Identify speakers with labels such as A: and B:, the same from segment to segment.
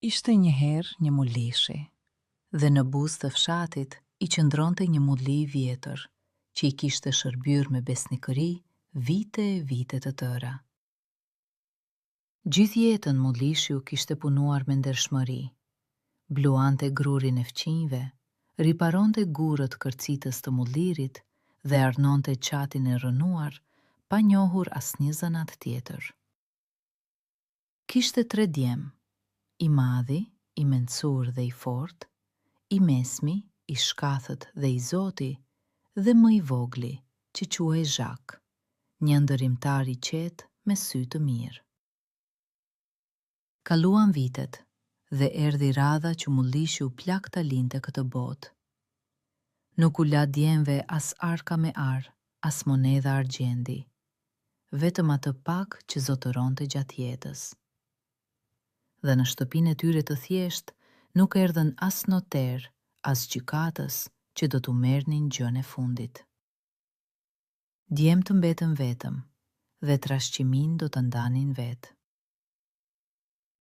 A: Ishte njëherë një mulishi, dhe në buzë të fshatit I qëndronte një mulli I vjetër, që I kishte shërbyer me besnikëri vite e vite të tëra. Gjithë jetën mullishi u kishte punuar me ndershmëri, bluante grurin e fqinjve, riparonte gurët kërcitës të mullirit dhe arnonte qatin e rënuar, pa njohur asnjë zanat tjetër. Kishte 3 djem, I madhi, I mençur dhe I fortë, I mesmi, I shkathët dhe I zoti, dhe më I vogli, që quhej Zhak, një ndërimtar I qetë me sy të mirë. Kaluan vitet, dhe erdhi radha që mullishi u plak ta linte këtë botë. Nuk u la djemve as arka me ar, as monedha argjendi, vetëm atë pak që zotëronte gjatë jetës. Dhe në shtëpinë e tyre të thjeshtë nuk erdhën as noter, as gjykatës që do t'u merrnin gjën e fundit. Djemt mbetën vetëm dhe trashëgimin do të ndanin vetë.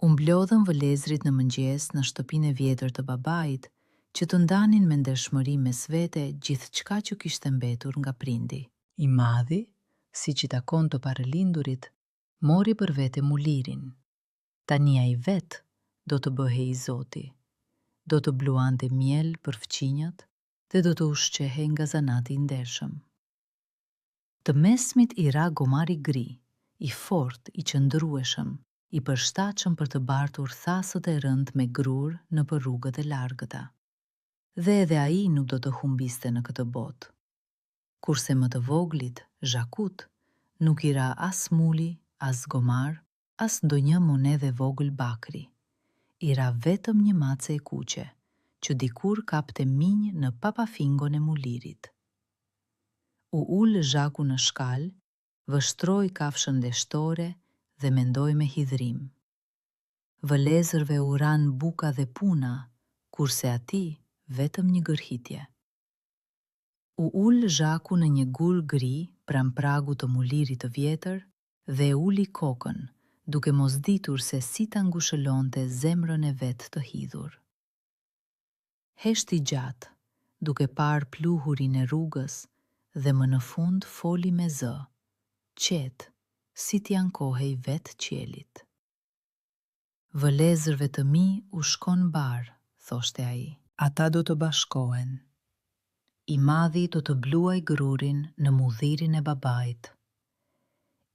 A: U mblodhën vëlezrit në mëngjes në shtëpinë e vjetër të babait që të ndanin me ndershmëri mes vete gjithçka që kishte mbetur nga prindi. I madhi, siç I takon të parëlindurit, mori për vete mullirin. Tani ai vet do të bëhej I zoti, do të bluante miel për fqinjët dhe do të ushqehej nga zanati I ndershëm. Të mesmit I ra gomari gri, I fortë, I qëndrueshëm, I përshtatshëm për të bartur thasët e rënd me grur në për rrugët e largëta. Dhe edhe ai nuk do të humbiste në këtë botë. Kurse më të voglit, Zhakut, nuk I ra as muli, as gomar, as ndonjë monedhe vogël bakri. I ra vetëm një mace e kuqe, që dikur kapte minj në papafingon e mullirit. U ul Zhaku në shkallë, vështroi kafshën leshtore dhe mendoi me hidhrim. Vëlezërve u ran buka dhe puna, kurse atij vetëm një gërhitje. U ul Zhaku në një gur gri pranë pragut të mullirit të vjetër dhe uli kokën, duke mos ditur se si ta ngushëllonte zemrën e vet të hidhur. Heshti gjatë, duke parë pluhurin e rrugës, dhe më në fund foli me zë, qetë, si t'i ankohej vet qielit. Vëlezërve të mi u shkon bar, thoshte ai. Ata do të bashkohen. I madhi do të bluaj grurin në mudhirin e babait.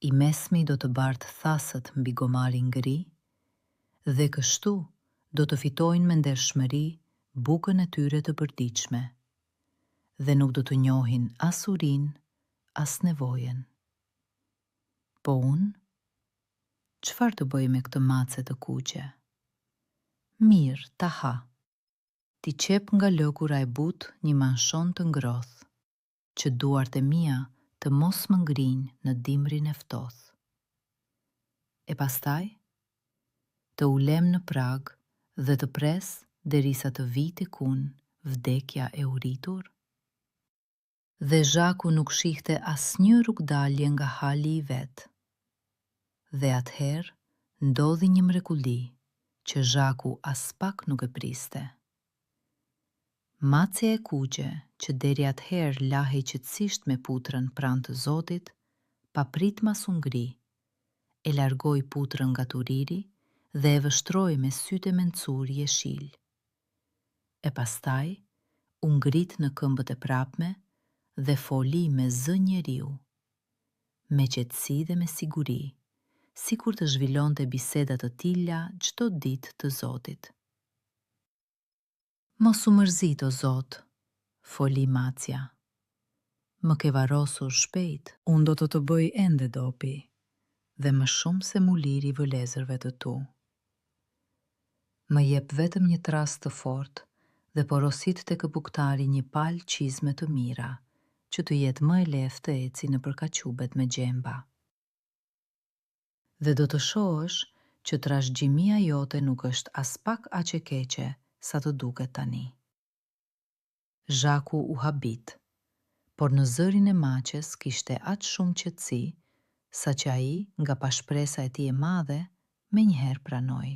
A: I mesmi do të bartë thasët mbi gomarin gri, dhe kështu do të fitojnë me ndershmëri bukën e tyre të përditshme, dhe nuk do të njohin as urin, as nevojen. Po unë, çfarë të bëj me këtë mace të kuqe? Mirë, ta ha. Ti qep nga lëkura e butë një manshon të ngroth, që duart e mia të mos më ngrinjë në dimrin e ftohtë. E pastaj, të ulem në prag dhe të pres derisa të vijë tek unë vdekja e uritur? Dhe Zhaku nuk shihte asnjë rrugdalje nga hali I vet. Dhe atëherë ndodhi një mrekulli që Zhaku as pak nuk e priste. Macja e kuqe, që deri atëherë lahej qetësisht me putrën pranë të Zotit, papritmas u ngri, e largoi putrën nga turiri dhe e vështroi me sytë e mencur jeshil. E pastaj u ngrit në këmbët e prapme dhe foli me zë njeriu, me qetësi dhe me siguri, sikur të zhvillonte biseda të tilla çdo ditë të Zotit. Mos u mërzit o Zot, foli macja. Më ke varrosur shpejt, unë do të bëj ende dopi, dhe më shumë se muliri I vëlezërve të tu. Më jep vetëm një trast të fortë dhe porosit tek buktari një palë çizme të mira, që të jetë më e lehtë të eci në përkaqubet me gjemba. Dhe do të shohësh që trashëgjimia jote nuk është as pak aq e keqe sa të duket tani. Zhaku u habit, por në zërin e maqes kishte aq shumë qetësi, sa që ai, nga pashpresa e tij e madhe, menjëherë pranoi.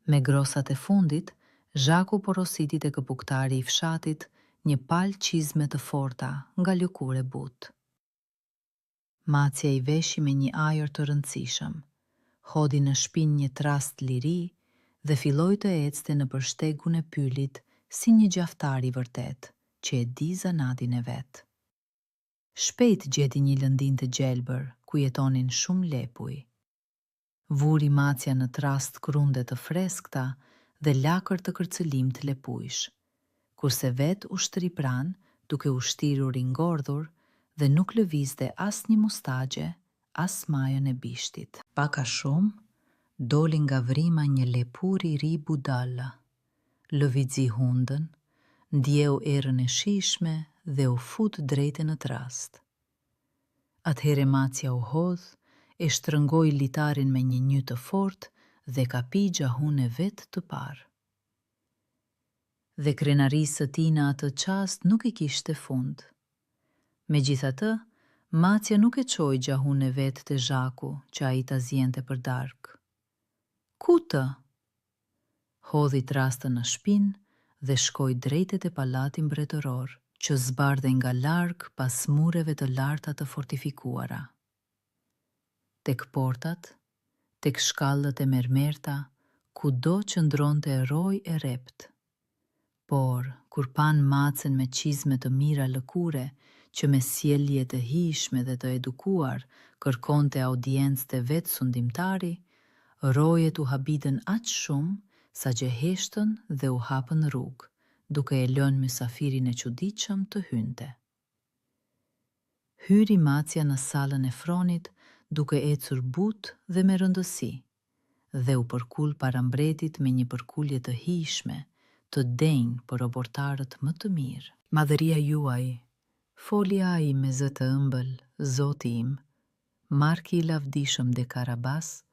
A: Me grosat e fundit, zhaku porositi te këpuktari i fshatit një palë çizme të forta nga lëkure butë. Macja i veshi me një ajër të rëndësishëm, hodhi në shpinë një trast liri dhe filloi të ecte nëpër shtegun e pylit si një gjaftar i vërtet, që e di zanatin e vet. Shpejt gjeti një lëndin të gjelbër, ku jetonin shumë lepuj. Vuri macja në trast krunde të freskta dhe lakër të kërcëlim të lepujsh, kurse vet u shtri pranë duke u shtirur i ngordhur dhe nuk lëvizte as një mustagje, as majën e bishtit. Paka shumë, doli nga vrima një lepur i ri budalla, lëvizi hundën, ndjeu erën e shishme dhe u fut drejte në trast. Atëhere macja u hodh, e shtrëngoi litarin me një një të fort dhe kapi gjahun e vet të parë. Dhe krenarisë së tij në atë çast nuk i kishte fund. Megjithatë, macja nuk e çoi gjahun e vet te zhaku që ai ta zjente për darkë. Ku të? Hodhi trastën në shpinë dhe shkoi drejt te pallati mbretëror, që zbardhej nga larg pas mureve të larta të fortifikuara. Tek portat, tek shkallët e mermerta, kudo qëndronte roj e rept. Por, kur pan macën me çizme të mira lëkure, që me sjellje të hishme dhe të edukuar kërkonte audiencë të vet sundimtari, rojet u habitën aq shumë sa që heshtën dhe u hapën rrugë, duke e lënë mysafirin e çuditshëm të hynte. Hyri macja në sallën e fronit, duke ecur butë dhe me rëndësi, dhe u përkul para mbretit me një përkulje të hishme, të denjë për obortarët më të mirë. Madhëria juaj, foli ai me zë të ëmbël, Zoti im, marki i lavdishëm de Karabas,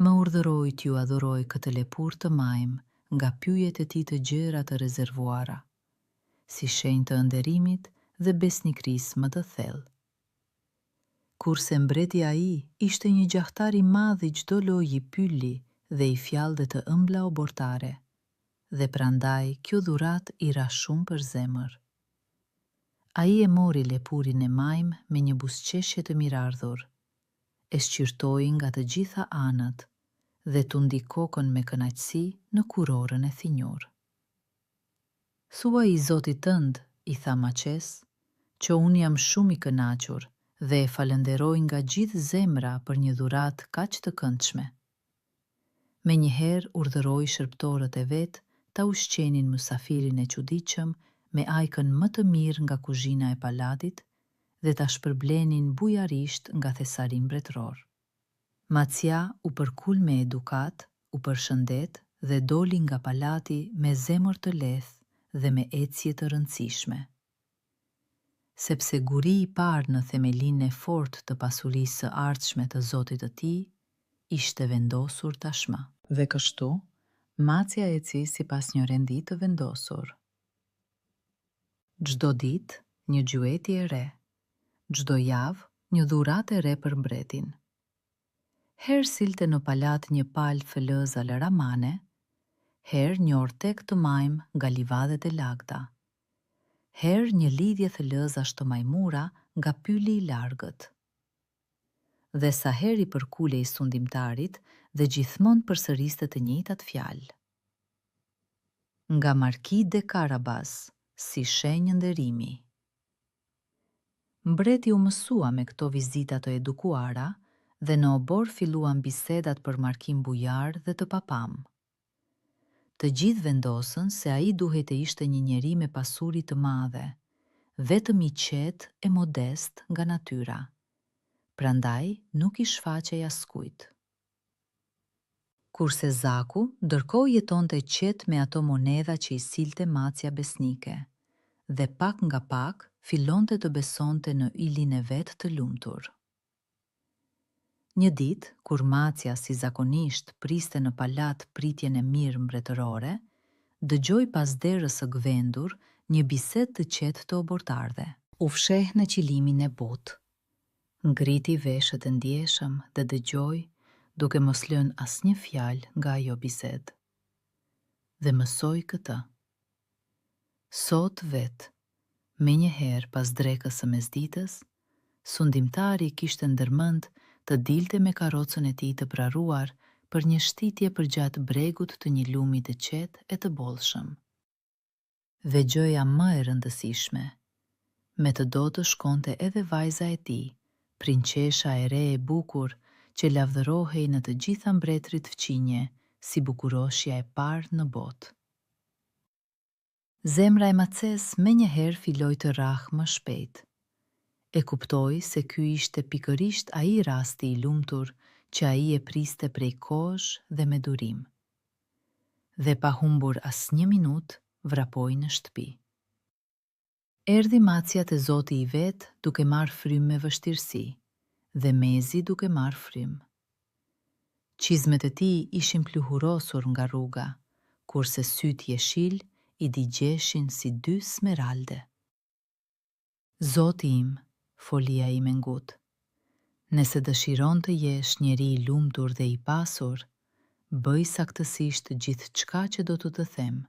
A: më urdhëroi t'ju adhuroj këtë lepur të majm nga pyjet e tij të gjëra të rezervuara, si shenjë të ënderimit dhe besnikërisë më të thellë. Kurse mbreti ai ishte një gjahtar i madh i çdo lloji pylli dhe i fjalëve të ëmbla obortare, dhe prandaj kjo dhuratë i ra shumë për zemër. Ai e mori lepurin e majm me një buzëqeshje të mirardhur, e shqyrtoi nga të gjitha anët dhe tundi kokën me kënaqësi në kurorën e thinjur. Thuaj i Zotit tënd, i tha maqes, që unë jam shumë i kënaqur dhe e falenderoj nga gjithë zemra për një dhuratë kaq të këndshme. Menjëherë urdhëroi shërbëtorët e vet ta ushqenin mysafirin e çuditshëm me ajkën më të mirë nga kuzhina e palatit dhe ta shpërblenin bujarisht nga thesari mbretëror. Macja u përkul me edukat, u përshëndet dhe doli nga palati me zemër të lehtë dhe me ecje të rëndësishme. Sepse guri i parë në themelin e fortë të pasurisë së ardhshme të Zotit të tij ishte vendosur tashmë. Dhe kështu, macja eci sipas një rendi të vendosur. Çdo ditë një gjueti e re, çdo javë një dhuratë e re për mbretin. Herë silte në palat një palë fëlëza lëramane, herë një ortek të majm nga livadhet e lagta, herë një lidhje thëlëzash të majmura nga pyli i largët. Dhe sa herë i përkule i sundimtarit dhe gjithmonë përsëriste të njëjtat fjalë. Nga Marki de Karabas, si shenjë nderimi. Mbreti u mësua me këto vizita të edukuara dhe në obor filluan bisedat për markim bujar dhe të papam. Të gjithë vendosën se ai duhet të ishte një njeri me pasuri të madhe, vetëm i qetë e modest nga natyra. Prandaj nuk i shfaqej askujt. Kurse Zaku ndërkohë jetonte qetë me ato monedha që i silte macja besnike, dhe pak nga pak fillonte të besonte në ilin e vet të lumtur. Një ditë, kur macja si zakonisht priste në palat pritjen e mirë mbretërore, dëgjoi pas derës së gvendur një bisedë të qetë të obortarëve. U fsheh në qilimin e butë. Ngriti veshët e ndjeshëm dhe dëgjoi, duke mos lënë asnjë fjalë nga ajo bisedë. dhe mësoj këtë. Sot vetë, me njëherë pas drekës së mesditës, sundimtari kishte ndërmend të dilte me karrocën e tij të praruar për një shtitje përgjatë bregut të një lumi të qetë e të bollshëm. Dhe gjëja më e rëndësishme, me të do të shkonte edhe vajza e tij, prinçesha e re e bukur që lavdërohej në të gjitha mbretërit fqinje si bukuroshja e parë në botë. Zemra e Maces me njëherë filloi të rrahë më shpejt. E kuptoi se ky ishte pikërisht ai rasti i lumtur që ai e priste prej kohësh dhe me durim. Dhe pa humbur asnjë minutë, vrapoi në shtëpi. Erdhi macja te Zoti i vet duke marrë frymë me vështirësi, dhe mezi duke marrë frymë. Çizmet e tij ishin pluhurosur nga rruga, kurse sytë jeshil i digjeshin si dy smeralde. Zoti im, folia ime ngut, nëse dëshiron të jesh njeri i lumtur dhe i pasur, bëj saktësisht gjithçka që do të them,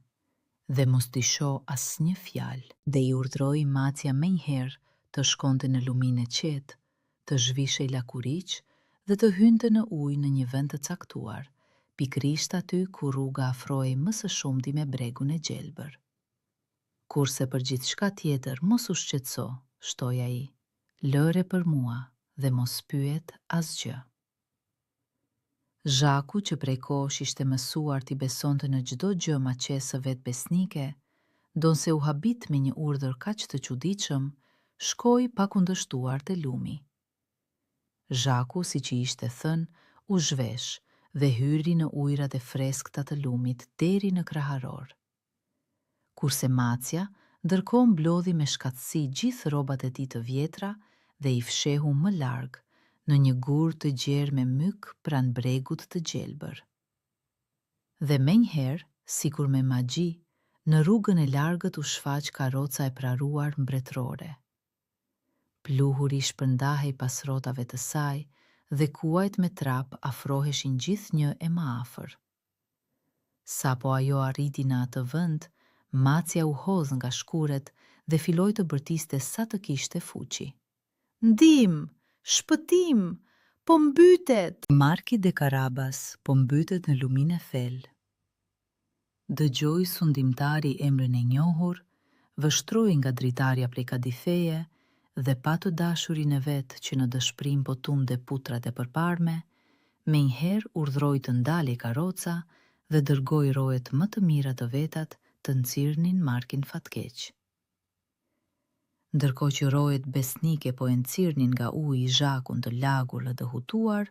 A: dhe mos t'i shoh asnjë fjalë. Dhe i urdhroi macja menjëherë të shkonte në luminë e qetë, të zhvishej lakuriq dhe të hynte në ujë në një vend të caktuar, pikrisht aty ku rruga afrohej më së shumti me bregun e gjelbër. Kurse për gjithçka tjetër mos u shqetëso, shtoi ai, lëre për mua dhe mos pyet asgjë. Zhaku, që prej kohësh ishte mësuar t'i besonte në çdo gjë maqesë vet besnike, donse u habit me një urdhër kaq të çuditshëm, shkoi pa kundërshtuar te lumi. Zhaku, siç i ishte thënë, u zhvesh dhe hyri në ujërat e freskëta të lumit deri në kraharor. Kurse macja ndërkohë mblodhi me shkatësi gjithë rrobat e tij të vjetra dhe i fshehu më larg në një gur të gjerë me myk pranë bregut të gjelbër. Dhe menjëherë, sikur me magji, në rrugën e largët u shfaq karroca e praruar mbretërore. Pluhuri shpërndahej pas rrotave të saj dhe kuajt me trap afroheshin gjithnjë e më afër. Sapo ajo arriti në atë vend, macja u hodh nga shkuret dhe filloi të bërtiste sa të kishte fuqi. Ndim, shpëtim, po mbytet! Marki de Carabas po mbytet në luminë e thellë. Dëgjoi sundimtari emrin e njohur, vështroi nga dritarja prej kadifeje dhe pa të dashurin e vet që në dëshpërim po tunde putrat e përparme, menjëherë urdhroi të ndalej karroca dhe dërgoi rojet më të mira të vetat të nxirrnin markin fatkeq. Ndërkohë që rojet besnike po e nxirrnin nga uji i zhakun të lagur dhe të hutuar,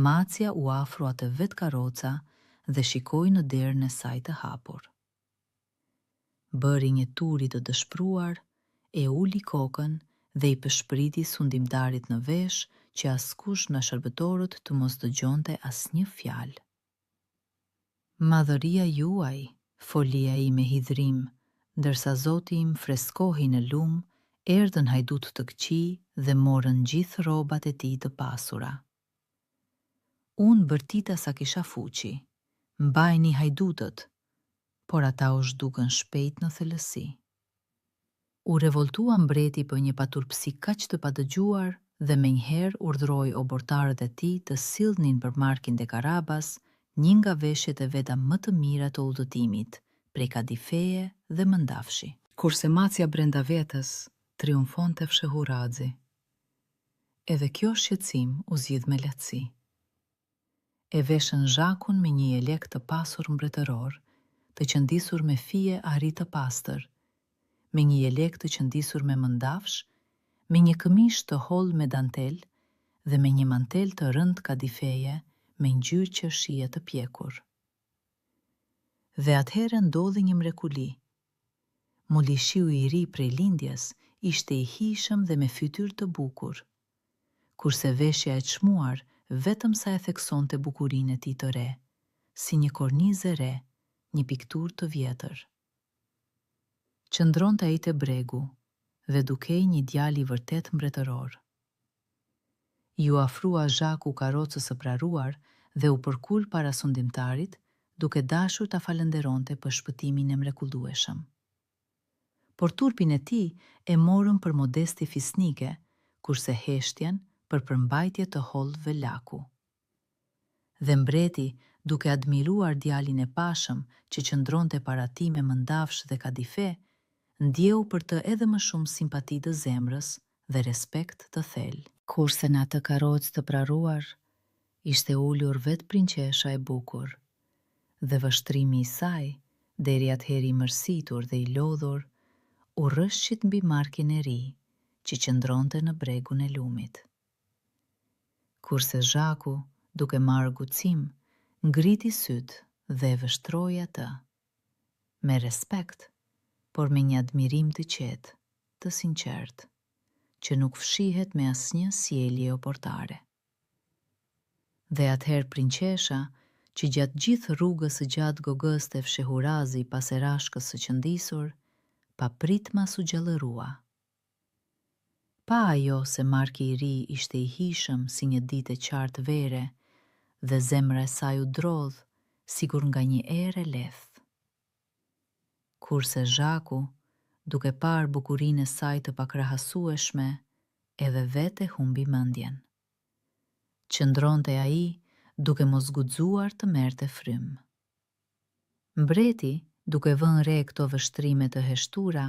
A: macja u afro atë vet karroca dhe shikoi në derën e saj të hapur. Bëri një turi të dëshpëruar, e uli kokën dhe i pëshpriti sundimtarit në vesh që askush nga shërbëtorët të mos dëgjonte asnjë fjalë. Madhëria juaj, folia ime hidhrim, ndërsa Zoti im freskohi në lum, erdhën hajdut të këqij dhe morën gjithë rrobat e tij të pasura. Unë bërtita sa kisha fuqi, mbajni hajdutët, por ata u zhdukën shpejt në thellësi. U revoltua mbreti për një paturpsi kaq të padëgjuar dhe menjëherë urdhroi obortarët e tij të sillnin për markin de Carabas një nga veshjet e veta më të mira të udhëtimit, prej kadifeje dhe mëndafshi. Kurse macja brenda vetës triumfonte fshehuradzi. Edhe kjo shqetësim u zgjidh me lehtësi. E veshën zhakun me një jelek të pasur mbretëror, të qëndisur me fije arrit të pastër, me një jelek të qëndisur me mëndafsh, me një këmish të hollë me dantel dhe me një mantel të rënd kadifeje me ngjyrë qershie të pjekur. Dhe atëherë ndodhi një mrekuli. Mullishiu i ri prej lindjes ishte i hishëm dhe me fytyrë të bukur, kurse veshja e çmuar vetëm sa e theksonte bukurinë e tij të re, si një kornizë e re, një pikturë të vjetër. Qëndronte ai te bregu dhe dukej një djalë i vërtet mbretëror. Ju afrua zhaku karrocës së praruar dhe u përkul para sundimtarit, duke dashur ta falenderonte për shpëtimin e mrekullueshëm. Por turpin e tij e morën për modesti fisnike, kurse heshtjen për përmbajtje të hollëve laku. Dhe mbreti, duke admiruar djalin e pashëm që qëndronte para tij me mëndafsh dhe kadife, ndjeu për të edhe më shumë simpati të zemrës dhe respekt të thellë. Kurse në atë karrocë të praruar, ishte ulur vetë prinçesha e bukur, dhe vështrimi i saj, deri atëherë i mërsitur dhe i lodhur, u rrëshqit mbi markin e ri, që qëndronte në bregun e lumit. Kurse zhaku, duke marrë guxim, ngriti syt dhe e vështroi atë, me respekt, por me një admirim të qetë, të sinqert, që nuk fshihet me asnjë sjellje oportare. Dhe atëherë prinçesha, që gjatë gjithë rrugës së gjatë gogës të fshehurazi pas e rashkës së qëndisur, pa pritma s'u gjallërua. Pa ajo se marki i ri ishte i hishëm si një ditë e qartë vere, dhe zemra e saj u drodh, sikur nga një erë e lehtë. Kurse zhaku, duke parë bukurinë e saj të pakrahasueshme, edhe vete humbi mendjen. Qëndronte ai, duke mos guxuar të merrte frymë. Mbreti, duke vënë re këto vështrime të heshtura,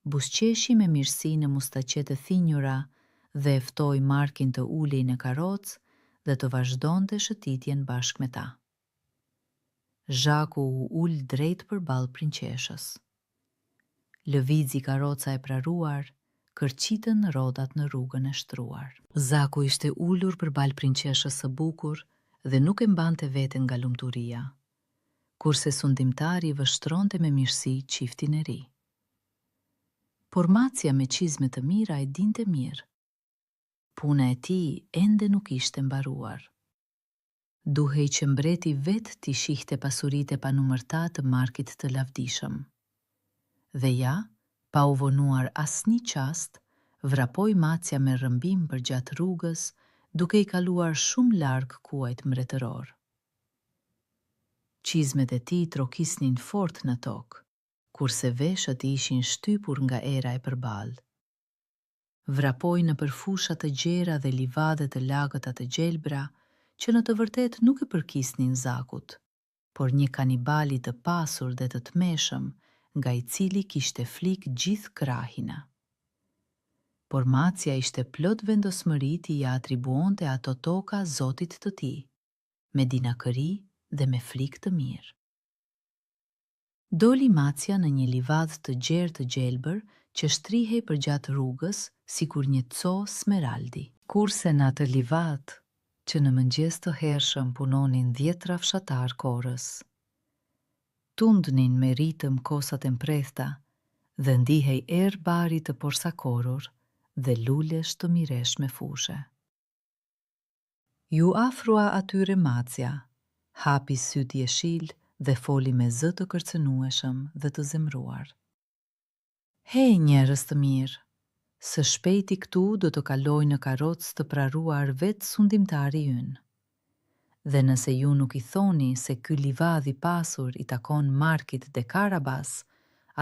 A: buzëqeshi me mirësi në mustaqet e thinjura dhe e ftoi markin të ulej në karrocë dhe të vazhdonte shëtitjen bashkë me ta. Zhaku u ul drejt përballë prinçeshës. Lëvizi karroca e praruar, kërcitën rrodat në rrugën e shtruar. Zaku ishte ulur përballë prinçeshës së bukur dhe nuk e mbante veten nga lumturia, kurse sundimtari vështronte me mirësi çiftin e ri. Por macja me çizme të mira e dinte mirë. Puna e tij ende nuk ishte mbaruar. Duhej që mbreti vetë t'i shihte pasuritë e panumërta të markit të lavdishëm. Dhe ja, pa u vonuar asnjë çast, vrapoi macja me rrëmbim përgjatë rrugës, duke i kaluar shumë larg kuajt mbretëror. Çizmet e tij trokisnin fort në tokë, kurse veshët i ishin shtypur nga era e përballë. Vrapoi në përfusha të gjera dhe livade të lagëta të gjelbra, që në të vërtet nuk e përkisnin zakut, por një kanibali të pasur dhe të tmeshëm, nga i cili kishte flik gjithë krahina. Por macja ishte plot vendosmëri t'i ja atribuonte ato toka zotit të tij, me dinakëri dhe me flik të mirë. Doli macja në një livadë të gjerë të gjelbër që shtrihej përgjatë rrugës sikur një co smeraldi. Kurse në atë livadë, që në mëngjes të hershëm punonin 10 fshatar korës, tundnin me ritëm kosat e mprehta dhe ndihej erë bari të porsakorur dhe lulesh të mireshme fushe. Ju afrua atyre macja, hapi syt jeshil dhe foli me zë të kërcënueshëm dhe të zemruar. Hej njerëz të mirë, së shpejti këtu do të kaloj në karrocë të praruar vetë sundimtari ynë. Dhe nëse ju nuk i thoni se ky livadh i pasur i takon markit dhe Karabas,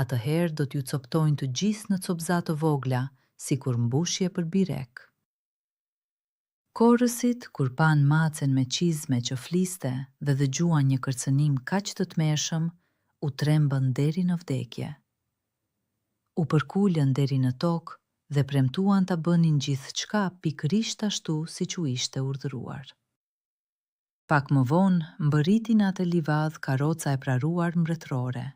A: atëherë do t'ju coptojnë të gjithë në copza të vogla, sikur mbushje për birek. Korësit, kur pan macen me çizme që fliste dhe dëgjuan një kërcënim kaq të tmeshëm, u trembën deri në vdekje. U përkulën deri në tokë dhe premtuan ta bënin gjithçka pikërisht ashtu siç u ishte urdhëruar. Pak më vonë mbërriti në atë livadh karroca e praruar mbretërore.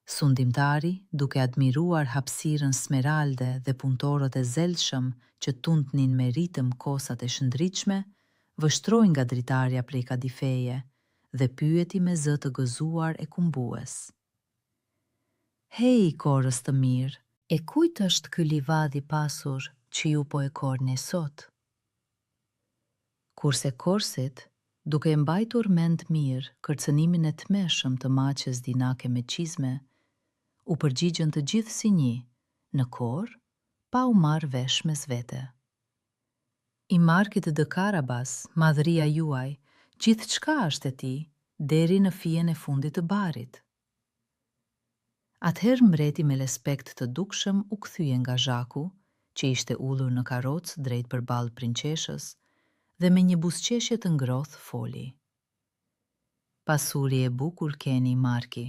A: Sundimtari, duke admiruar hapësirën smeralde dhe punëtorët e zelshëm që tundnin me ritëm kosat e shëndritshme, vështroi nga dritarja prej kadifeje dhe pyeti me zë të gëzuar e kumbues. Hej, korës të mirë, e kujt është ky livadh i pasur që ju po e korni sot? Kurse korsit, duke e mbajtur mend mirë kërcënimin e tmeshëm të maqes dinake me çizme, u përgjigjen të gjithë si një, në korë, pa u marrë vesh mes vete. I markit dë Karabas, madhëria juaj, gjithçka është e tij, deri në fijen e fundit të barit. Atëherë mbreti me respekt të dukshëm u kthye nga zhaku, që ishte ullur në karrocë drejt përballë princeshës, dhe me një buzëqeshje të ngrohtë foli. Pasuri e bukur keni, Marki.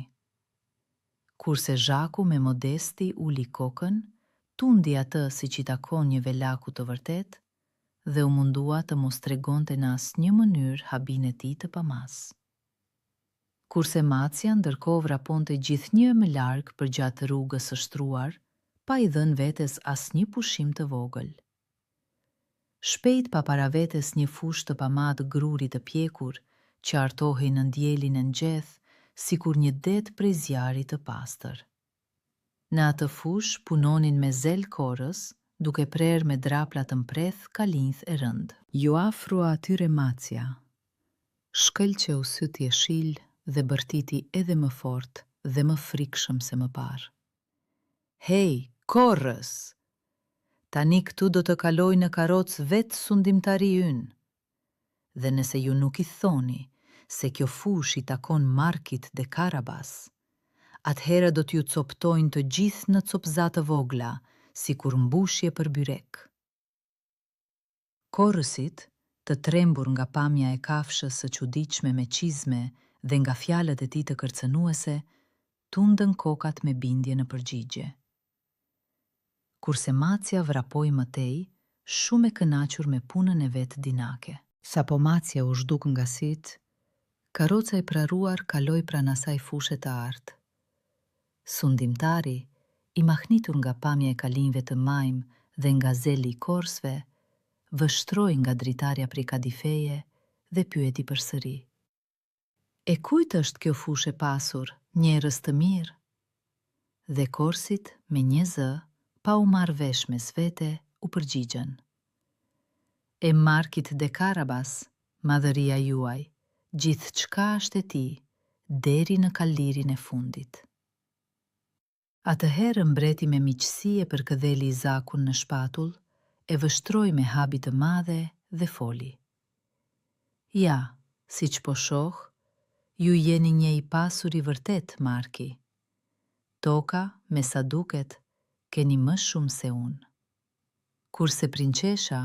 A: Kurse zhaku me modesti uli kokën, tundi atë siç i takon një velaku të vërtet, dhe u mundua të mos tregonte në asnjë mënyrë habin e tij të pamas. Kurse Macja ndërkohë vraponte gjithnjë më larg përgjatë rrugës së shtruar, pa i dhënë vetes asnjë pushim të vogël. Shpejt pa para vetes një fushë të pamadë gruri të pjekur, që artohej në ndjelin e nxehtë, sikur një det prej zjarit të pastër. Në atë fushë punonin me zel korrës, duke prerë me drapla të mpreth kalinjth e rënd. Ju afrua atyre Macja, shkëlqeu syt jeshil dhe bërtiti edhe më fort dhe më frikshëm se më parë. Hej, korrës! Tani këtu do të kaloj në karrocë vetë sundimtari ynë. Dhe nëse ju nuk i thoni se kjo fushë i takon Markit de Carabas, atëherë do t'ju coptojnë të gjithë në copëza të vogla, sikur mbushje për byrek. Korrësit, të trembur nga pamja e kafshës së çuditshme me çizme dhe nga fjalët e tij të kërcënuese, tundën kokat me bindje në përgjigje. Kurse Macja vrapoi më tej, shumë e kënaqur me punën e vet dinake. Sapo Macja u zhduk nga syt, karroca e praruar kaloi pranë asaj fushe të artë. Sundimtari, i mahnitur nga pamja e kalinjve të majm dhe nga zeli i korrsve, vështroi nga dritarja prej kadifeje dhe pyeti përsëri. E kujt është kjo fushë e pasur, njerëz të mirë? Dhe korsit, me një zë, pa u marrë vesh mes vete, u përgjigjen. E Markit de Carabas, madhëria juaj, gjithçka është e tij, deri në kalirin e fundit. Atëherë mbreti me miqësi e përkëdheli zakun në shpatull, e vështroi me habi të madhe dhe foli. Ja, siç po shoh, ju jeni një i pasur i vërtet, Marki. Toka, me sa duket, keni më shumë se unë. Kurse princesha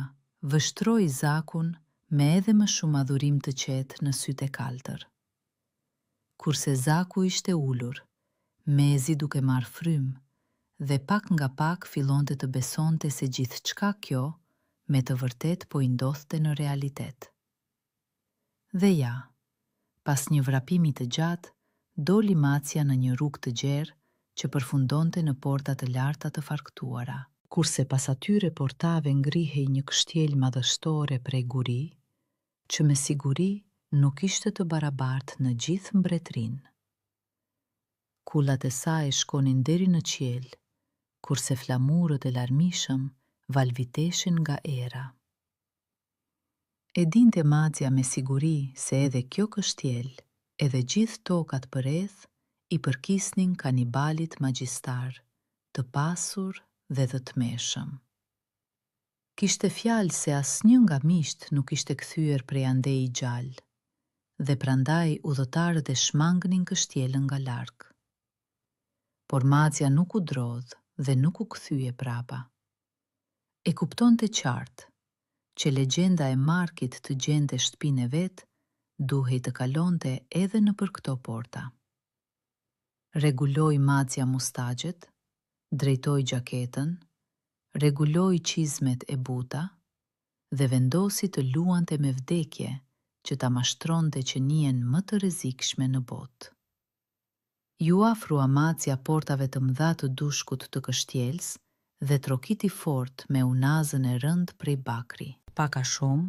A: vështroi zakun me edhe më shumë adhurim të qetë në sytë e kaltër. Kurse zaku ishte ulur, mezi duke marrë frymë, dhe pak nga pak fillonte të besonte se gjithçka kjo, me të vërtet po i ndodhte në realitet. Dhe ja, pas një vrapimi të gjatë, doli Macja në një rrugë të gjerë që përfundonte në porta të larta të farktuara. Kurse pas atyre portave ngrihej një kështjel madhështore prej guri, që me siguri nuk ishte të barabartë në gjithë mbretërinë. Kullat e saj shkonin deri në qiell, kurse flamurët e larmishëm valviteshin nga era. E dinte Macja me siguri se edhe kjo kështjel, edhe gjithë tokat përreth, i përkisnin kanibalit magjistar, të pasur dhe të tmeshëm. Kishte fjalë se asnjë nga miqt nuk ishte kthyer prej andej i gjallë, dhe prandaj udhëtarët e shmangnin kështjelën nga larg. Por Macja nuk u drodh dhe nuk u kthye prapa. E kuptonte qartë që legjenda e Markit të gjente shtëpinë e vet, duhej të kalonte edhe nëpër këto porta. Rregulloi Macja mustaxhet, drejtoi gjaketën, rregulloi çizmet e buta dhe vendosi të luante me vdekje që ta mashtronte qenien më të rrezikshme në botë. Ju afrua Macja portave të mëdha të dushkut të kështjelës dhe trokiti fort me unazën e rënd prej bakri. Paka shumë,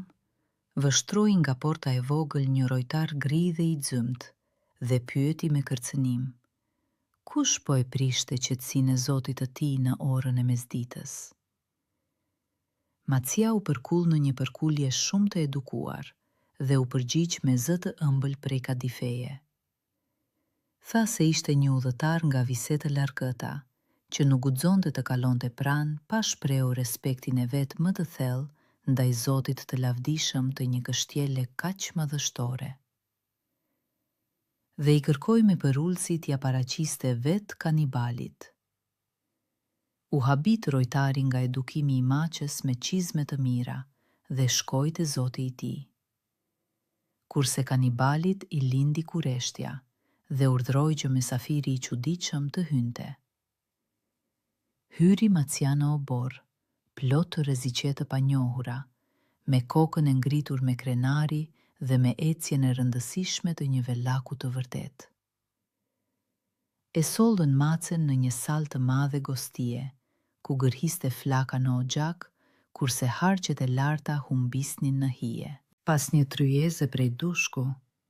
A: vështroi nga porta e vogël një rojtar gri dhe i xymt dhe pyeti me kërcënim. Kush po e prishte qetësinë e Zotit të tij në orën e mesditës? Macja u përkull në një përkulje shumë të edukuar dhe u përgjigj me zë të ëmbël prej kadifeje. Tha se ishte një udhëtar nga vise të largëta, që nuk guxonte të kalonte pranë pa shprehur respektin e vet më të thellë ndaj Zotit të lavdishëm të një kështjele kaq madhështore. dhe i kërkoi me përullësi t'ja paraqiste vetë kanibalit. U habit rojtari nga edukimi i maqes me çizme të mira dhe shkoi te zoti i tij. Kurse kanibalit i lindi kureshtja dhe urdhroi që mysafiri i çuditshëm të hynte. Hyri Macia në obor, plot të rreziqe të panjohura, me kokën e ngritur me krenari dhe me ecjen e rëndësishme të një vellaku të vërtet. E sollën macen në një salë të madhe gostie, ku gërhiste flaka në oxhak, kurse harqet e larta humbisnin në hije. Pas një tryeze prej dushku,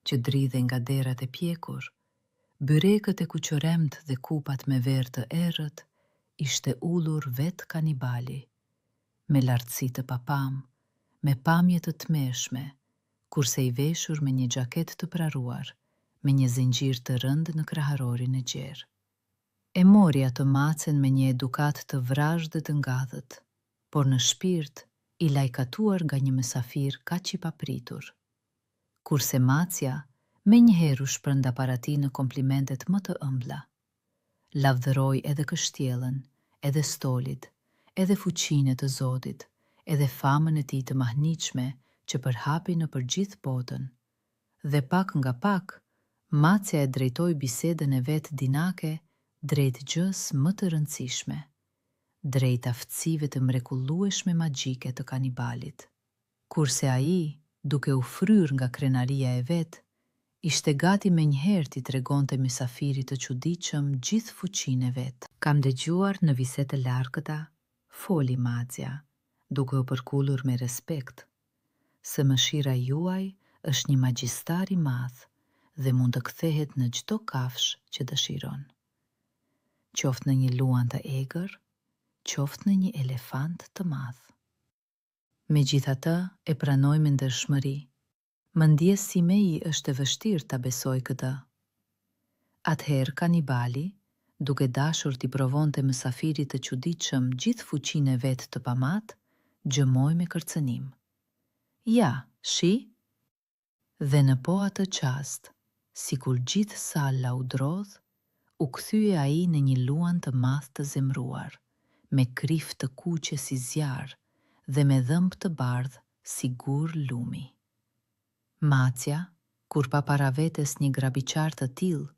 A: që dridhe nga derat e pjekur, byrekët e kuqëremt dhe kupat me verë të errët, ishte ullur vetë kanibali, me lartësi të papam, me pamje të tmeshme, kurse i veshur me një xhaket të praruar, me një zinxhir të rëndë në kraharorin e gjerë. E mori atë macen me një edukat të vrazhë dhe të ngadhët, por në shpirt i lajkatuar nga një mysafir kaq i papritur. Kurse Macia menjëherë u shpërnda para tij në komplimentet më të ëmbla. Lavdëroi edhe kështjellën, edhe stolit, edhe fuqinë të Zotit, edhe famën e tij të mahnitshme që përhapi nëpër gjithë botën. Dhe pak nga pak, Macia e drejtoi bisedën e vet dinake drejt gjës më të rëndësishme, drejt aftësive të mrekullueshme magjike të kanibalit. Kurse ai, duke u fryrë nga krenaria e vet, ishte gati menjëherë t'i tregonte mysafirit të çuditshëm gjithë fuqinë e vet. Kam dëgjuar në vise të largëta, foli Macia, duke u përkullur me respekt, se mëshira juaj është një magjistar i madh dhe mund të kthehet në çdo kafshë që dëshiron. Qoftë në një luan të egër, qoftë në një elefant të madh. Megjithatë, e pranoj me ndershmëri. Më ndjes si me i është e vështirë ta besoj këtë. Atëherë kanibali, duke dashur t'i provonte mysafirit të çuditshëm gjithë fuqinë e vet të pamat, gjëmoi me kërcënim. Ja, shi? Dhe në po atë qast, sikur gjithë salla u drodh, u kthye ai në një luan të madh të zemruar, me krif të kuqe si zjarr dhe me dhëmb të bardhë si gur lumi. Macia, kur pa para vetes një grabiqar të tillë,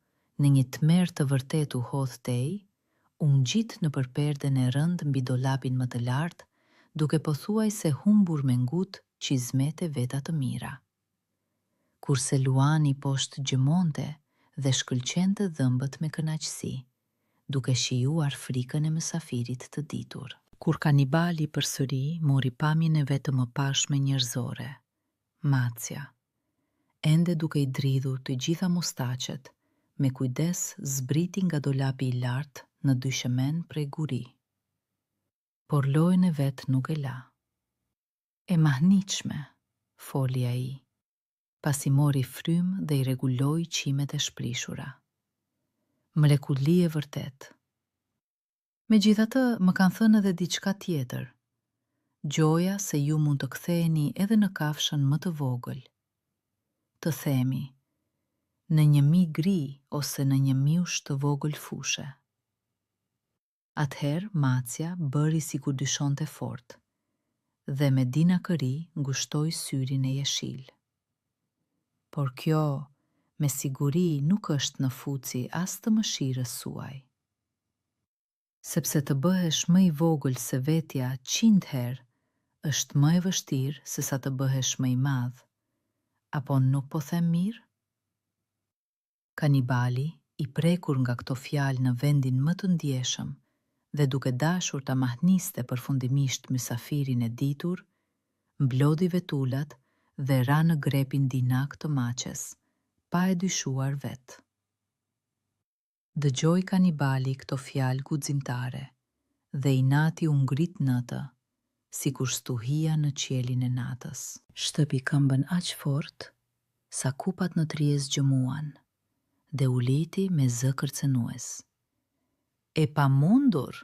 A: në një tmerr të vërtet u hodh tej, u ngjit nëpër perden e rëndë mbi dolapin më të lartë, duke pothuajse humbur me ngut çizmete veta të mira. Kurse luani poshtë gjëmonte dhe shkëlqente dhëmbët me kënaqësi, duke shijuar frikën e mysafirit të ditur. Kur kanibali përsëri mori pamjen e vet të mëpashme njerëzore, Macia, ende duke i dridhur të gjitha mustaqet, me kujdes zbriti nga dolapi i lartë në dyshemen prej guri. Por lojën e vet nuk e la. E mahnitshme, foli ai, pasi mori frymë dhe i rregulloi qimet e shprishura. Mrekulli e vërtet. Megjithatë, më kanë thënë edhe diçka tjetër. Gjoja se ju mund të ktheheni edhe në kafshën më të vogël. Të themi, në një mi gri ose në një miush të vogël fushe. Atëherë Macia bëri sikur dyshonte fort, dhe me dinakëri ngushtoi syrin e jeshil. Por kjo, me siguri, nuk është në fuci as të mëshirës suaj. Sepse të bëhesh më i vogël se vetja 100 herë, është më e vështirë se sa të bëhesh më i madh. Apo nuk po them mirë? Kanibali, i prekur nga këto fjalë në vendin më të ndjeshëm dhe duke dashur ta mahniste përfundimisht mysafirin e ditur, mblodhi vetullat dhe ra në grepin dinak të maqes, pa e dyshuar vet. Dëgjoi kanibali këto fjalë guximtare dhe inati u ngrit në të, sikur stuhia në qielin e natës. Shtëpi këmbën aq fort sa kupat në tryez gjëmuan dhe u liti me zë kërcënues. E pamundur?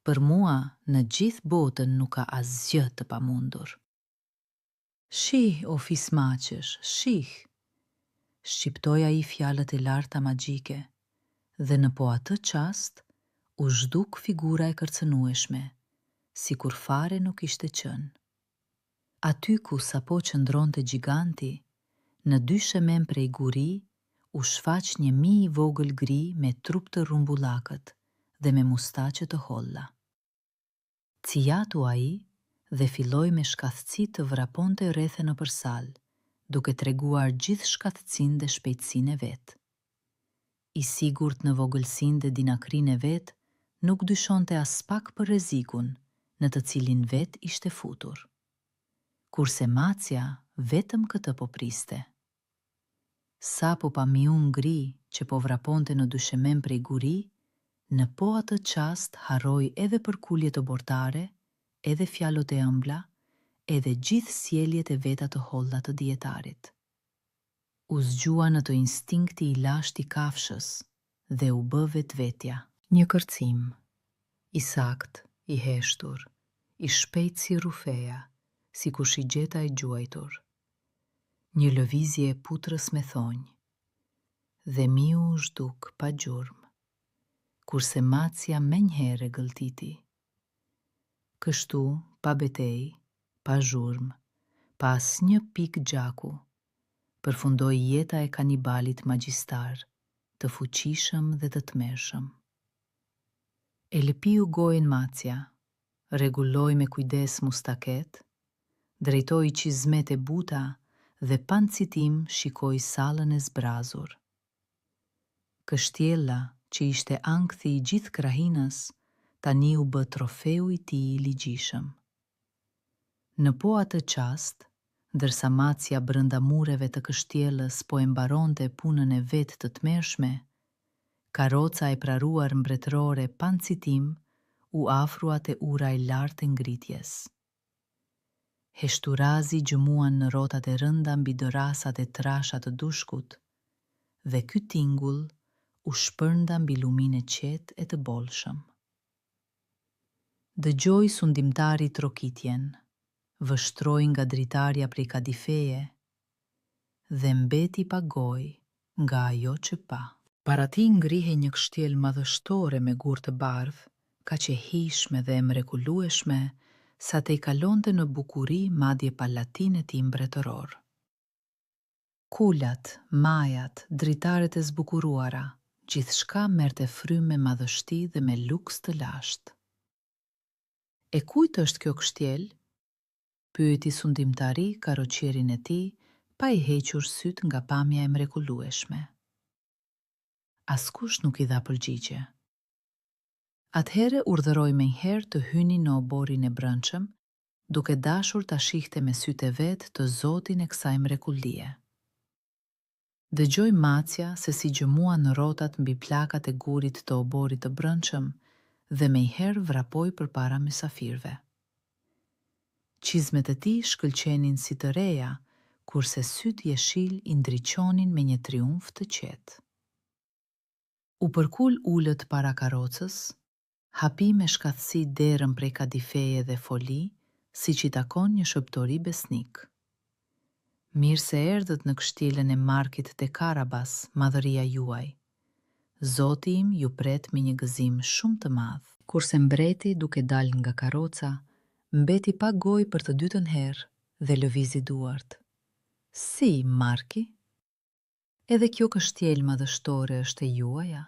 A: Për mua në gjithë botën nuk ka asgjë të pamundur. Shih, o fismaqesh, shih. shqiptoi ai fjalët e larta magjike, dhe në po atë qast u zhduk figura e kërcënueshme, si kur fare nuk ishte qënë. Aty ku sapo qëndronte gjiganti, në dy shemen prej guri, u shfaq një mi i vogël gri me trup të rumbullakët dhe me mustaqe të holla. Cijatu ai dhe filloi me shkathësi të vraponte rrethe në përsal, duke treguar gjithë shkathësinë dhe shpejtësinë e vet. I sigurt në vogëlsinë dhe dinakrinë e vet, nuk dyshonte as pak për rrezikun në të cilin vet ishte futur. Kurse Macja vetëm këtë po priste. Sa po pa miun ngri që po vraponte në dyshemen prej guri, në po atë qast harroi edhe përkulje të bortare, edhe fjalët e ëmbla, edhe gjithë sjelljet e veta të holla të dietarit. U zgjua në të instinkti i lashtë i kafshës dhe u bë vetvetja. Një kërcim, i sakt, i heshtur, i shpejt si rufeja, si kush i gjeta e gjuajtur. Një lëvizje e putrës me thonjë, dhe miu u zhduk pa gjurmë, kurse Macja menjëherë gëlltiti. Kështu, pa betej, pa zhurmë, pa asnjë pikë gjaku, përfundoi jeta e kanibalit magjistar, të fuqishëm dhe të tmerrshëm. E lëpiu gojën Macja, rregulloi me kujdes mustaket, drejtoi qizmet e buta dhe pa ncitim shikoi sallën e zbrazur. Kështjella, që ishte ankthi i gjithë krahinës, tani u bë trofeu i tij i ligjishëm. Në po atë qast, ndërsa Macja brënda mureve të kështjellës po e mbaronte punën e vet të tmerrshme, karroca e praruar mbretërore pa ncitim u afrua te ura e lartë e ngritjes. Heshturazi gjëmuan në rrotat e rënda mbi dorasat e trasha të dushkut, dhe ky tingull u shpërnda mbi luminë e qetë e të bollshëm. Dëgjoi sundimtari trokitjen, vështroi nga dritarja prej kadifeje dhe mbeti pa gojë nga ajo që pa. Para tij ngrihe një kështjel madhështore me gur të bardhë, kaq e hijshme dhe e mrekullueshme sa te I kalonte në bukuri madje pallatinë e tij mbretëror. Kulat, majat, dritaret e zbukuruara, gjithçka merrte frymë me madhështi dhe me luks të lashtë. E kujt është kjo kështjel? Pyeti sundimtari karroqerin e tij, pa I hequr syt nga pamja e mrekullueshme. Askush nuk I dha përgjigje. Atëherë urdhëroi menjëherë të hynin në oborin e brendshëm, duke dashur ta shihte me sytë e vet të Zotin e kësaj mrekullie. Dëgjoi Macja se si gjëmuan në rrotat mbi plakat e gurit të oborit të brendshëm dhe menjëherë vrapoi përpara mysafirëve. Qizmet e tij shkëlqenin si të reja, kurse sytë jeshil I ndriqonin me një triumf të qetë. U përkul ulët para karrocës, hapi me shkathësi derën prej kadifeje dhe foli, siç I takon një shëptori besnik. Mirë se erdhët në kështjelen e Markit te Karabas, madhëria juaj. Zoti im ju pret me një gëzim shumë të madh. Kurse mbreti, duke dalë nga karroca, mbeti pa gojë për të dytën herë dhe lëvizi duart. Si, Marki? Edhe kjo kështjel madhështore është e juaja?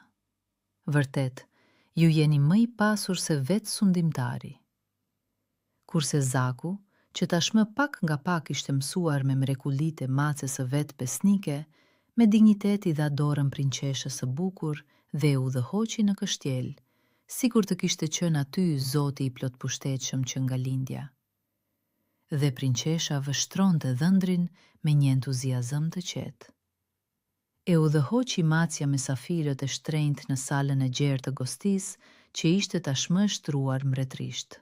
A: Vërtet, ju jeni më I pasur se vetë sundimtari. Kurse Zaku, që tashmë pak nga pak ishte mësuar me mrekullitë e Macës së vet besnike, me dignitet I dha dorën prinqeshës së bukur dhe u udhëhoqi në kështjel, sikur të kishte qenë aty Zoti I plot pushtetshëm që nga lindja. Dhe prinqesha vështronte dhëndrin me një entuziazëm të qetë. E udhëhoqi Macja mysafirët e shtrenjtë në salën e gjerë të gostisë, që ishte tashmë shtruar mbretërisht.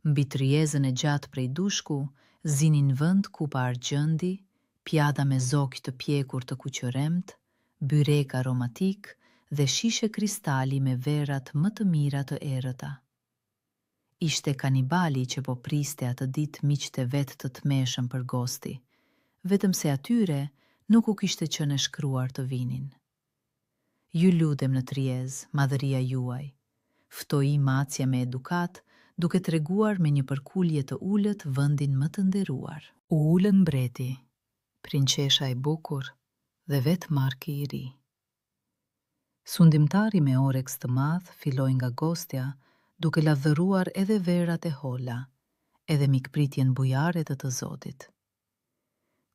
A: Mbi tryezën e gjatë prej dushku, zinin vend kupa argjendi, pjata me zokë të pjekur të kuqëremt, byrek aromatik dhe shishe kristali me verrat më të mira të errëta. Ishte kanibali që po priste atë ditë miqtë e vet të tmeshëm për gosti, vetëm se atyre nuk u kishte qenë e shkruar të vinin. Ju lutem në Triez, madhëria juaj, ftoi Macja me edukat, duke treguar me një përkulje të ullët vendin më të nderuar. U ulën mbreti, prinçesha e bukur dhe vet Marki i ri. Sundimtari me oreks të madh filloi nga gostja, duke lavdëruar edhe verat e holla, edhe mikpritjen bujare të Zotit.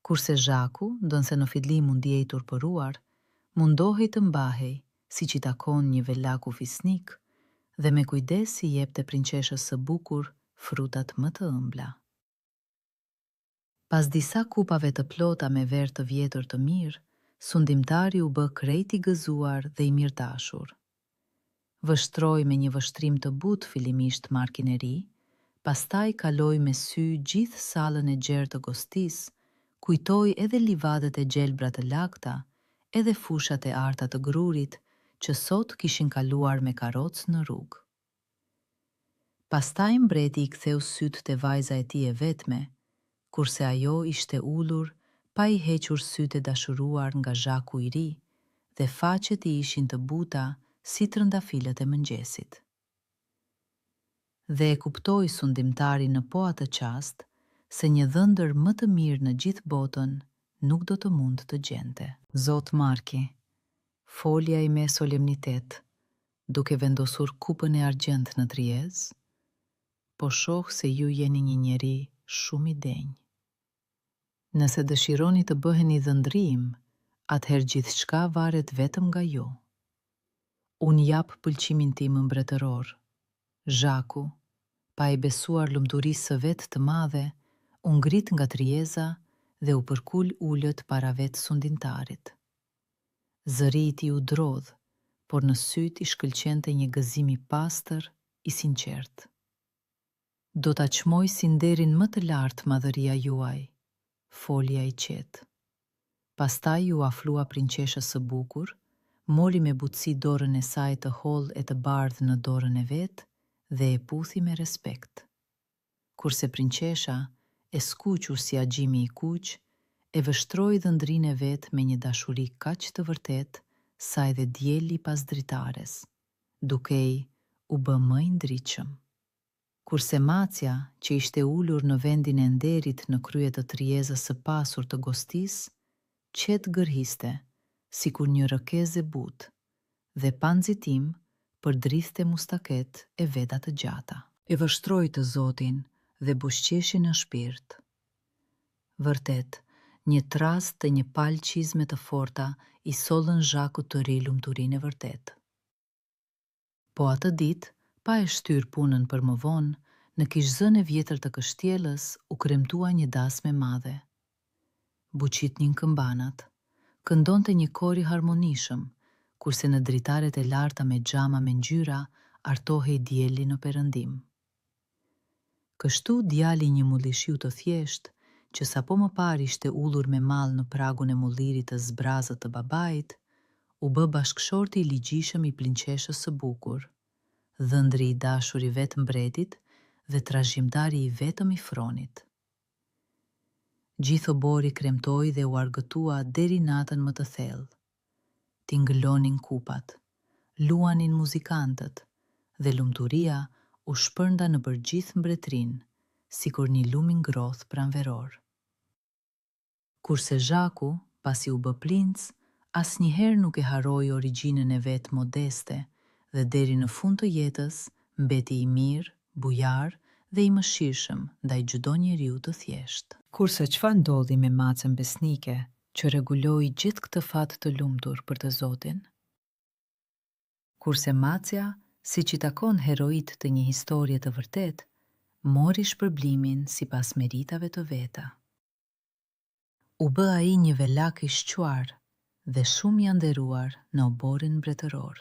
A: Kurse Zhaku, ndonse në fillim u ndiej turpëruar, mundohej të mbahej, siç i takon një velaku fisnik, dhe me kujdes i jepte prinçeshës së bukur frutat më të ëmbla. Pas disa kupave të plota me verë të vjetër të mirë, sundimtari u bë krejt i gëzuar dhe i mirëdashur. Vështroi me një vështrim të butë fillimisht Markin e ri, pastaj kaloi me sy gjithë sallën e gjerë të gostisë, kujtoi edhe livadet e gjelbra të lagta, edhe fushat e arta të grurit, që sot kishin kaluar me karrocë në rrugë. Pastaj mbreti i ktheu sytë te vajza e tij e vetme, kurse ajo ishte ulur, pa i hequr sytë e dashuruar nga Zhaku i ri, dhe faqet i ishin të buta si trëndafilët e mëngjesit. Dhe e kuptoi sundimtari në po atë qast, se një dhëndër më të mirë në gjithë botën nuk do të mund të gjente. Zot Marki, folja i me solemnitet, duke vendosur kupën e argjend në Triez, po shoh se ju jeni një njeri shumë i denjë. Nëse dëshironi të bëheni dhëndrim, atëherë gjithçka varet vetëm nga ju. Unë jap pëlqimin tim mbretëror. Zhaku, pa i besuar lumturisë së vet të madhe, u ngrit nga Trieza dhe u përkul ullët para vet sundimtarit. Zëri i tij u drodh, por në syt i shkëlqente një gëzim i pastër, i sinqert. Do ta çmoj si nderin më të lartë madhëria juaj, folja i qetë. Pastaj ju aflua prinçeshës së bukur, mori me butësi dorën e saj të hollë e të bardhë në dorën e vet dhe e puthi me respekt. Kurse prinçesha, e skuqur si agjimi i kuq, e vështroi dhëndrinë e vet me një dashuri kaq të vërtetë sa edhe dielli pas dritares, dukej u bë më i ndritshëm. Kurse Macja, që ishte ulur në vendin e nderit në krye të Triezës së pasur të gostisë, qetë gërhiste, sikur një rëkeze butë, dhe pa nxitim përdrithte mustaket e veta të gjata. E vështroi të Zotin dhe buzëqeshi në shpirt. Vërtet, një trast të një palë çizme të forta i sollën Zhakut të ri lumturinë e vërtetë. Po atë ditë, pa e shtyr punën për më vonë, në kishzën e vjetër të kështjelës u kremtua një dasme madhe. Buqitnin këmbanat, këndonte një kor i harmonishëm, kurse në dritaret e larta me xhama me ngjyra artohej dielli në perëndim. Kështu djali një mullishiu të thjeshtë, që sapo më parë ishte ullur me mall në pragun e mullirit të zbrazët të babait, u bë bashkëshorti i ligjishëm i prinçeshës së bukur, dhëndri i dashur i vet mbretit dhe trashëgimtari i vetëm i fronit. Gjithë obori kremtoi dhe u argëtua deri natën më të thellë. Tingëlonin kupat, luanin muzikantët dhe lumturia u shpërnda nëpër gjithë mbretërinë, sikur një lum i ngrohtë pranveror. Kurse Zhaku, pasi u bë princ, asnjëherë nuk e harroi origjinën e vet modeste dhe deri në fund të jetës mbeti i mirë, bujar dhe i mëshirshëm ndaj çdo njeriu të thjeshtë. Kurse çfarë ndodhi me Macën besnike, që rreguloi gjithë këtë fat të lumtur për të Zotin? Kurse Macja, siç i takon heroit të një historie të vërtetë, mori shpërblimin sipas meritave të veta. U bë ai një velak i shquar dhe shumë i nderuar në oborin mbretëror.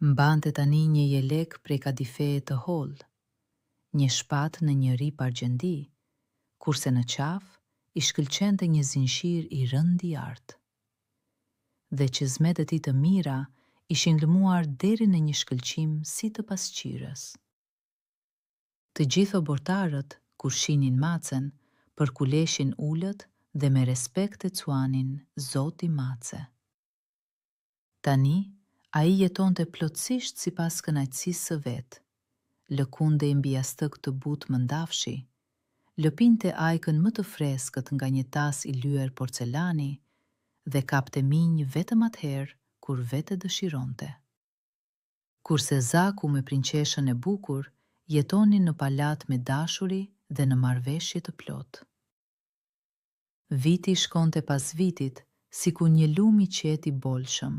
A: Mbante tani një jelek prej kadifeje të hollë, një shpatë në një rip argjendi, kurse në qafë i shkëlqente një zinshir i rënd i artë. Dhe çizmet e tij të mira ishin lëmuar deri në një shkëlqim si të pasqyrës. Të gjithë obortarët, kur shihnin Macën, përkuleshin ullët dhe me respekt e cuanin Zoti Mace. Tani, a i jeton të plotësisht si pas kënaqësisë së vetë, lëkunde i mbi astëk të butë më ndafshi, lëpinte ajkën më të freskët nga një tas i lyer porcelani dhe kapte minj vetëm atëherë kur vete dëshironte. Kurse Zaku me prinqeshën e bukur jetonin në palat me dashuri dhe në marrëveshje të plotë. Viti shkonte pas vitit si ku një lum i qetë i bolshëm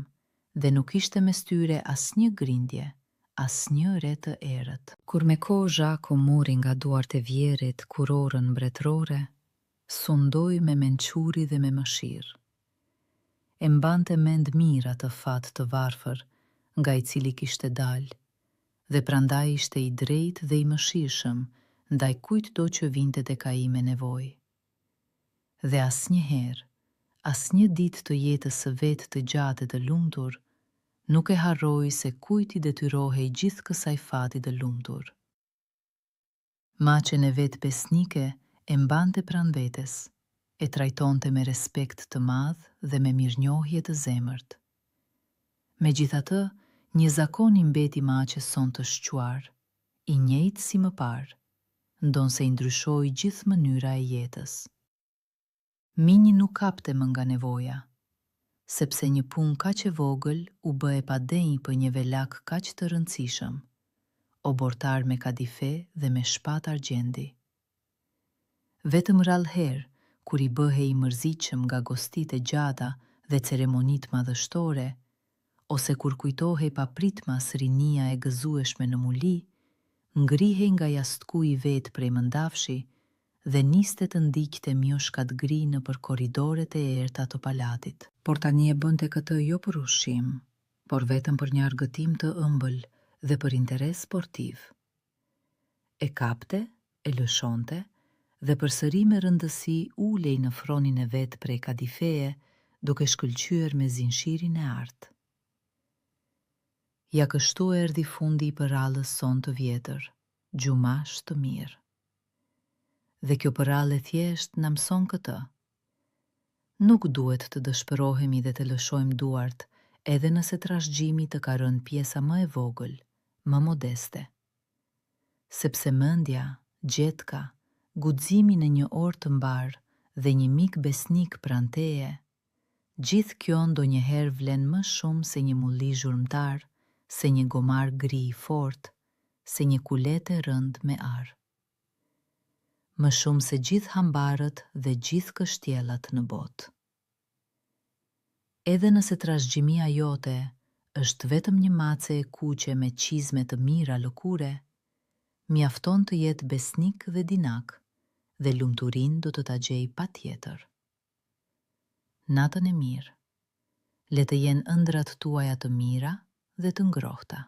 A: dhe nuk ishte mes tyre asnjë grindje, asnjë re të errët. Kur me kohë Zhaku muri nga duart e vjerit kurorën mbretërore, sundoi me mençuri dhe me mëshirë. E mbante mend mirë atë fat të varfër nga i cili kishte dalë, dhe prandaj ishte i drejtë dhe i mëshirshëm ndaj kujtdo që vinte tek ai me nevojë. Dhe asnjëherë, asnjë ditë të jetës së vet të gjatë e të lumtur, nuk e harroi se kujt i detyrohej gjithë kësaj fati të lumtur. Maqen e vet besnike e mbante pranë vetes, e trajtonte me respekt të madh dhe me mirënjohje të zemërt. Megjithatë, një zakon i mbeti maqes son të shquar, i njëjtë si më parë, ndonse i ndryshoi gjithë mënyra e jetës. Minji nuk kapte më nga nevoja, sepse një punë kaq e vogël u bë e padenjë për një velak kaq të rëndësishëm, obortar me kadife dhe me shpatë argjendi. Vetëm rallëherë, kur i bëhej i mërzitshëm nga gostitë e gjata dhe ceremonitë madhështore, ose kur kujtohej papritmas rinia e gëzueshme në muli, ngrihej nga jastku i vet prej mëndafshi dhe niste të ndiqte mjoshkat gri nëpër korridoret e errta të palatit. Por tani e bënte këtë jo për ushqim, por vetëm për një argëtim të ëmbël dhe për interes sportiv. E kapte, e lëshonte dhe përsëri me rëndësi ulej në fronin e vet prej kadifeje, duke shkëlqyer me zinxhirin e artë. Ja kështu erdhi fundi i përrallës son të vjetër, gjumash të mirë. Dhe kjo përrallë thjesht na mëson këtë. Nuk duhet të dëshpërohemi dhe të lëshojmë duart, edhe nëse trashëgjimi të ka rënë pjesa më e vogël, më modeste. Sepse mendja, gjetka, guximi në një orë të mbar dhe një mik besnik pranë teje, gjithë kjo ndonjëherë vlen më shumë se një mulli zhurmëtar, se një gomar gri i fortë, se një kulete rënd me arë. Më shumë se gjithë hambarët dhe gjithë kështjellat në botë. Edhe nëse trashëgjimia jote është vetëm një mace e kuqe me çizme të mira lëkure, mjafton të jetë besnik dhe dinak, dhe lumturinë do të ta gjej patjetër. Natën e mirë. Le të jenë ëndrat tuaja të mira dhe të ngrohta.